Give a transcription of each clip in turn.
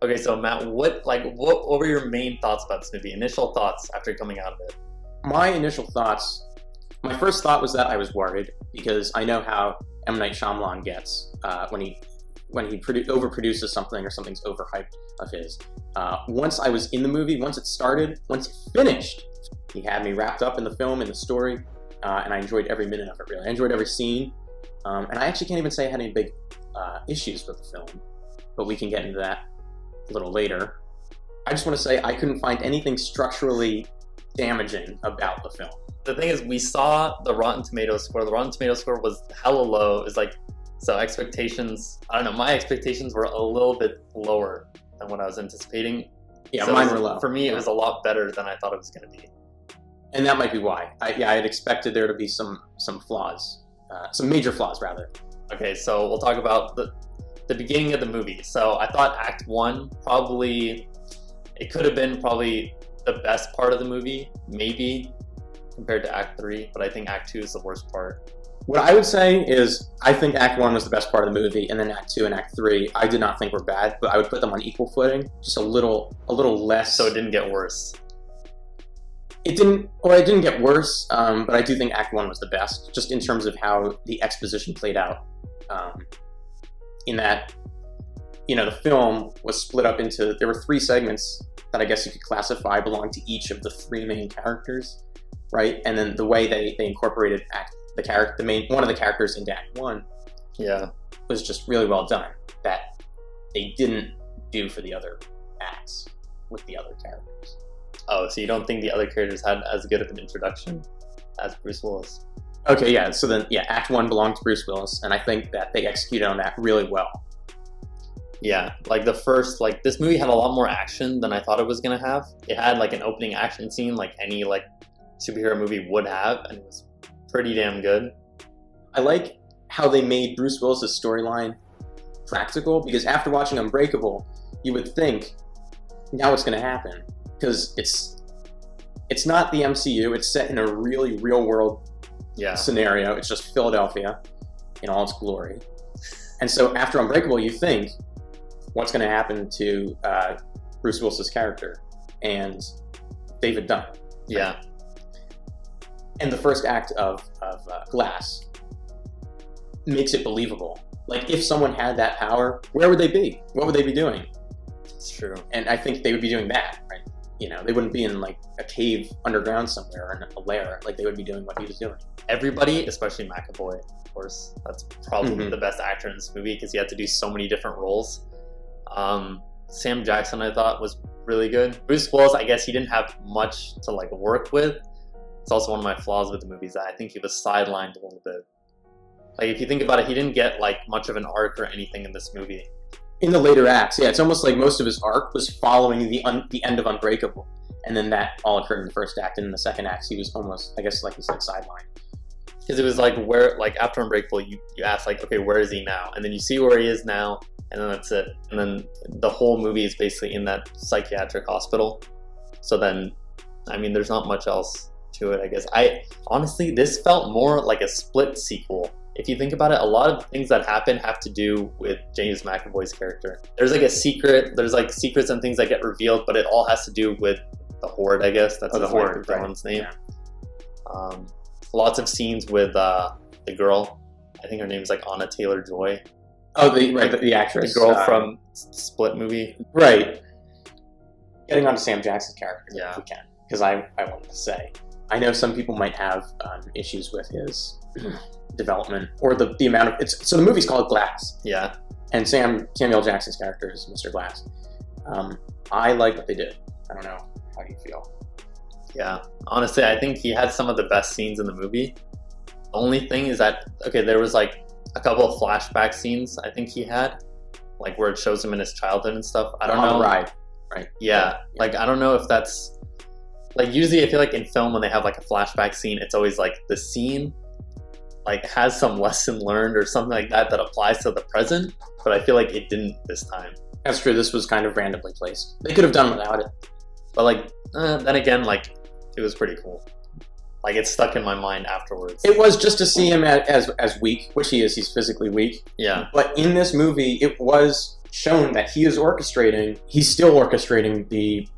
Okay, so Matt, what were your main thoughts about this movie? Initial thoughts after coming out of it? My initial thoughts, my first thought was that I was worried because I know how M. Night Shyamalan gets when he overproduces something or something's overhyped of his. Once I was in the movie, once it started, once it finished, he had me wrapped up in the film, in the story, and I enjoyed every minute of it, really. I enjoyed every scene, and I actually can't even say I had any big issues with the film, but we can get into that a little later. I just want to say I couldn't find anything structurally damaging about the film. The thing is, we saw the Rotten Tomatoes score. The Rotten Tomatoes score was hella low. It's like, so expectations, I don't know, my expectations were a little bit lower than what I was anticipating. Yeah, so mine were low. For me, it was a lot better than I thought it was going to be. And that might be why. I had expected there to be some flaws, some major flaws, rather. Okay, so we'll talk about the beginning of the movie. So I thought Act 1 it could have been probably the best part of the movie, maybe, compared to Act 3, but I think Act 2 is the worst part. What I would say is I think Act 1 was the best part of the movie, and then Act 2 and Act 3 I did not think were bad, but I would put them on equal footing, just a little less. So it didn't get worse. It didn't get worse, but I do think Act 1 was the best, just in terms of how the exposition played out. In that, the film was split up into, there were 3 segments that I guess you could classify belong to each of the 3 main characters, right? And then the way they incorporated one of the characters into Act 1 was just really well done, that they didn't do for the other acts with the other characters. Oh, so you don't think the other characters had as good of an introduction as Bruce Willis? Okay, yeah, so then, Act 1 belonged to Bruce Willis, and I think that they executed on that really well. Yeah, this movie had a lot more action than I thought it was going to have. It had, an opening action scene like any, superhero movie would have, and it was pretty damn good. I like how they made Bruce Willis' storyline practical, because after watching Unbreakable, you would think, now what's going to happen? Because it's not the MCU, it's set in a really real-world scenario. It's just Philadelphia in all its glory. And so after Unbreakable, you think, what's going to happen to Bruce Willis' character and David Dunn? Yeah. And the first act of Glass makes it believable. Like, if someone had that power, where would they be? What would they be doing? It's true. And I think they would be doing that, right? They wouldn't be in, a cave underground somewhere or in a lair. They would be doing what he was doing. Everybody, especially McAvoy, of course, that's probably the best actor in this movie because he had to do so many different roles. Sam Jackson, I thought, was really good. Bruce Willis, I guess he didn't have much to, work with. It's also one of my flaws with the movies that I think he was sidelined a little bit. If you think about it, he didn't get, much of an arc or anything in this movie. In the later acts, it's almost like most of his arc was following the end of Unbreakable. And then that all occurred in the first act. And in the second act, he was almost, I guess, like you said, sidelined. Because it was after Unbreakable, you ask, okay, where is he now? And then you see where he is now, and then that's it. And then the whole movie is basically in that psychiatric hospital. So then, there's not much else to it, I guess. Honestly, this felt more like a split sequel. If you think about it, a lot of things that happen have to do with James McAvoy's character. There's a secret, there's secrets and things that get revealed, but it all has to do with the Horde, I guess. That's the Horde, the villain's name. Yeah. Lots of scenes with the girl. I think her name's Anna Taylor-Joy. Oh, the actress. The girl from Split movie. Right. Getting on to Sam Jackson's character, if we can. Because I wanted to say, I know some people might have issues with his development or the amount of so the movie's called Glass. Yeah. And Samuel Jackson's character is Mr. Glass. I like what they did. I don't know. How do you feel? Yeah. Honestly, I think he had some of the best scenes in the movie. The only thing is that, there was a couple of flashback scenes I think he had, where it shows him in his childhood and stuff. I don't know. On the ride, right? Yeah. I don't know if that's, usually I feel in film when they have a flashback scene, it's always the scene has some lesson learned or something like that applies to the present, but I feel it didn't this time. That's true. This was kind of randomly placed. They could have done without it. But then again, it was pretty cool. It stuck in my mind afterwards. It was just to see him as weak, which he is. He's physically weak. Yeah. But in this movie, it was shown that he is orchestrating. He's still orchestrating the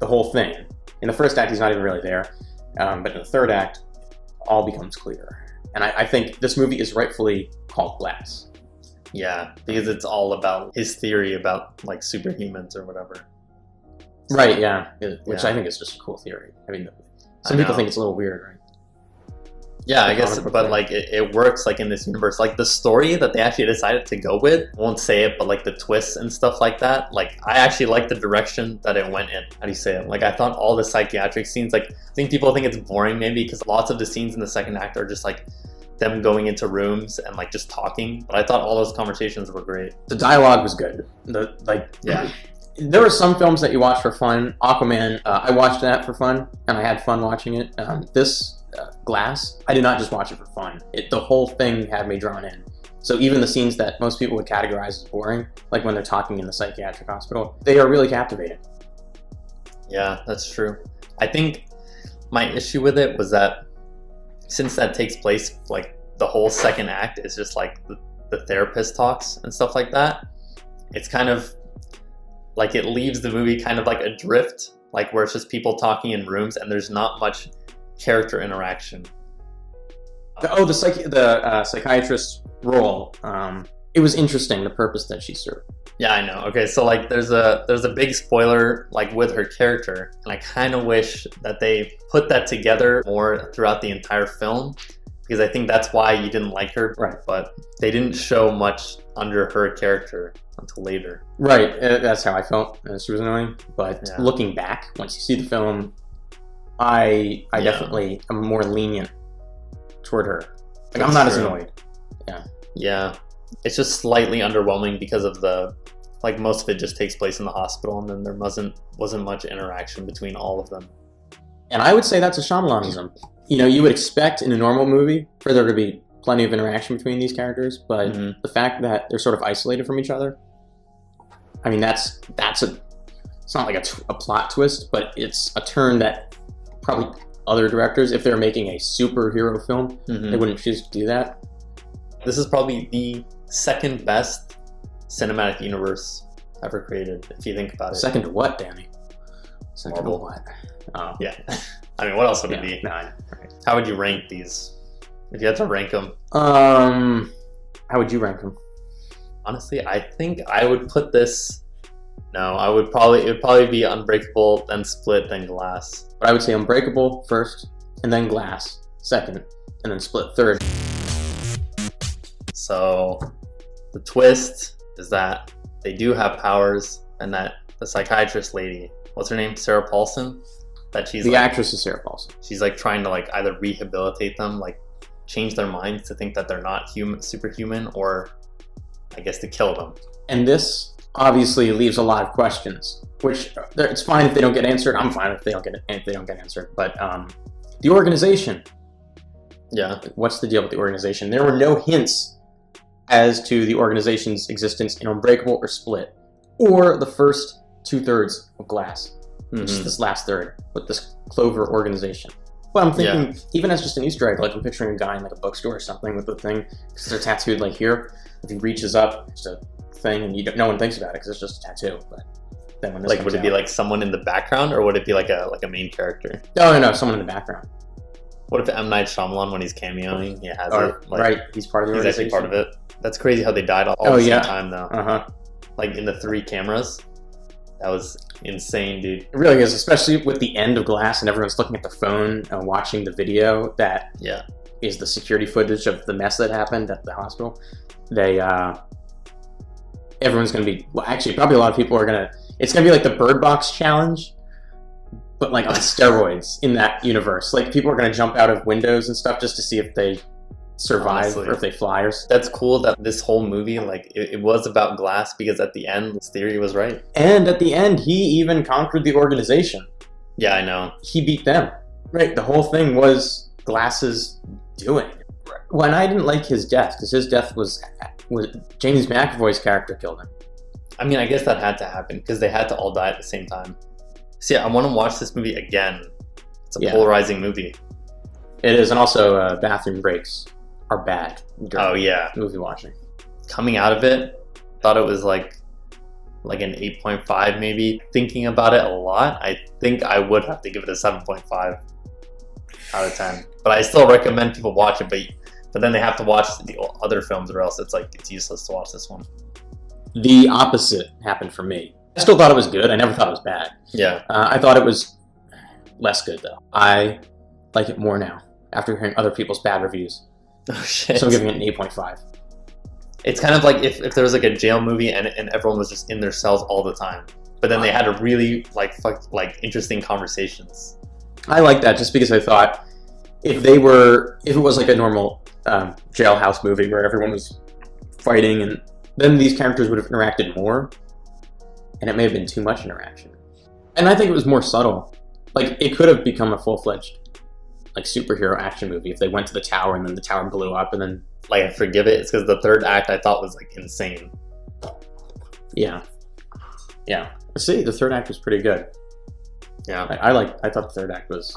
whole thing. In the first act, he's not even really there, but in the third act, all becomes clear. And I think this movie is rightfully called Glass. Yeah, because it's all about his theory about like superhumans or whatever. Right, yeah. Which Yeah. I think is just a cool theory. I mean, some people think it's a little weird, right? Yeah, I The guess, comic book but thing. like it works like in this universe. Like the story that they actually decided to go with, I won't say it, but like the twists and stuff like that. Like I actually like the direction that it went in. How do you say it? Like I thought all the psychiatric scenes, like I think people think it's boring maybe because lots of the scenes in the second act are just like them going into rooms and like just talking. But I thought all those conversations were great. The dialogue was good. Yeah. There were some films that you watch for fun. Aquaman, I watched that for fun, and I had fun watching it. Glass, I did not just watch it for fun. The whole thing had me drawn in. So even the scenes that most people would categorize as boring, like when they're talking in the psychiatric hospital, they are really captivating. Yeah, that's true. I think my issue with it was that since that takes place, like the whole second act is just like the therapist talks and stuff like that. It's kind of like it leaves the movie kind of like adrift, like where it's just people talking in rooms and there's not much character interaction. The psychiatrist's role, it was interesting, the purpose that she served. Yeah, I know. Okay, so like there's a big spoiler like with her character, and I kind of wish that they put that together more throughout the entire film, because I think that's why you didn't like her. Right. But they didn't show much under her character until later. Right, that's how I felt. She was annoying. But Yeah. looking back, once you see the film, I Yeah. definitely am more lenient toward her. Like, I'm That's not as true. annoyed. Yeah, it's just slightly underwhelming because of like most of it just takes place in the hospital, and then there wasn't much interaction between all of them. And I would say that's a Shyamalan-ism. You know, you would expect in a normal movie for there to be plenty of interaction between these characters, but Mhm. the fact that they're sort of isolated from each other, I mean, it's not like a plot twist, but it's a turn that probably other directors, if they're making a superhero film, Mhm. they wouldn't choose to do that. This is probably the second best cinematic universe ever created, if you think about it. Second to what, Danny? Second Marvel. to what? Oh, Yeah. I mean, what else would yeah, it be? no, I know. How would you rank these? If you had to rank them, How would you rank them? honestly, I think I would put this. No, it would probably be Unbreakable, then Split, then Glass. But I would say Unbreakable first, and then Glass second, and then Split third. So the twist is that they do have powers, and that the psychiatrist lady, what's her name, Sarah Paulson, that she's The like, actress is Sarah Paulson. she's like trying to like either rehabilitate them, like change their minds to think that they're not superhuman, or I guess to kill them. And this obviously leaves a lot of questions, which it's fine if they don't get answered. I'm fine if they don't get answered. But the organization, Yeah. what's the deal with the organization? There were no hints as to the organization's existence in Unbreakable or Split, or the first 2/3 of Glass, which is Mhm. this last third with this Clover organization. But I'm thinking, even as just an Easter egg, like I'm picturing a guy in like a bookstore or something with the thing, because they're tattooed like here. If he reaches up, it's a thing, and no one thinks about it because it's just a tattoo. But then when this Like, comes would it be out- like someone in the background, or would it be like a main character? no, someone in the background. What if M. Night Shyamalan, when he's cameoing, he has Or, it? Like, right, he's part of the he's organization. actually part of it. That's crazy how they died all Oh, at the yeah. same time, though. Uh-huh. Like in the 3 cameras. That was insane, dude. It really is, especially with the end of Glass and everyone's looking at the phone and watching the video that Yeah. is the security footage of the mess that happened at the hospital. Everyone's going to be, well, actually, probably a lot of people are going to, it's going to be like the Bird Box challenge, but like on steroids in that universe. Like people are going to jump out of windows and stuff just to see if they survive Honestly. or if they fly or That's cool that this whole movie, like, it was about Glass, because at the end, his theory was right. And at the end, he even conquered the organization. Yeah, I know. He beat them. Right, the whole thing was Glass's doing. Well, and I didn't like his death, because his death was James McAvoy's character killed him. I mean, I guess that had to happen, because they had to all die at the same time. So yeah, I want to watch this movie again. It's a Yeah. polarizing movie. It is, and also bathroom breaks are bad during Oh yeah. movie watching. Coming out of it, thought it was like like an 8.5 maybe. Thinking about it a lot, I think I would have to give it a 7.5 out of 10. But I still recommend people watch it, but then they have to watch the other films, or else it's useless to watch this one. The opposite happened for me. I still thought it was good. I never thought it was bad. Yeah. I thought it was less good, though. I like it more now, after hearing other people's bad reviews. Oh, shit. So I'm giving it an 8.5. It's kind of like if there was like a jail movie and everyone was just in their cells all the time, but then they had a really like interesting conversations. I like that just because I thought if it was like a normal jailhouse movie where everyone was fighting, and then these characters would have interacted more, and it may have been too much interaction. And I think it was more subtle. Like, it could have become a full-fledged like superhero action movie if they went to the tower and then the tower blew up, and then like I forgive it. It's because the third act I thought was like insane. Yeah. See, the third act was pretty good. Yeah, I thought the third act was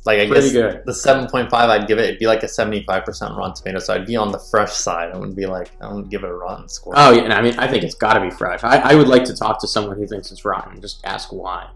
like I pretty guess good. The 7.5 I'd give it. It'd be like a 75% Rotten Tomatoes. So I'd be on the fresh side. I wouldn't give it a rotten score. Oh yeah, and I mean I think it's got to be fresh. I would like to talk to someone who thinks it's rotten. Just ask why.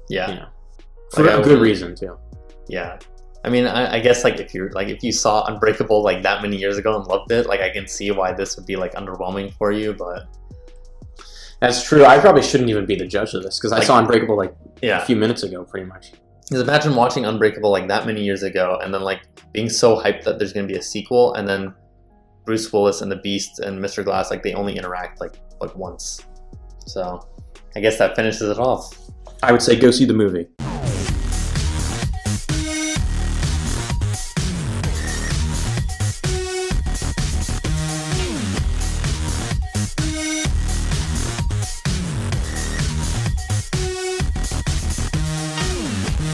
Yeah, You know, for a good reason too. Yeah. I mean, I guess like if you saw Unbreakable like that many years ago and loved it, like I can see why this would be like underwhelming for you, but That's true. I probably shouldn't even be the judge of this because I saw Unbreakable like yeah. a few minutes ago, pretty much. Because imagine watching Unbreakable like that many years ago and then like being so hyped that there's going to be a sequel, and then Bruce Willis and the Beast and Mr. Glass, like they only interact like once. So I guess that finishes it off. I would say go see the movie.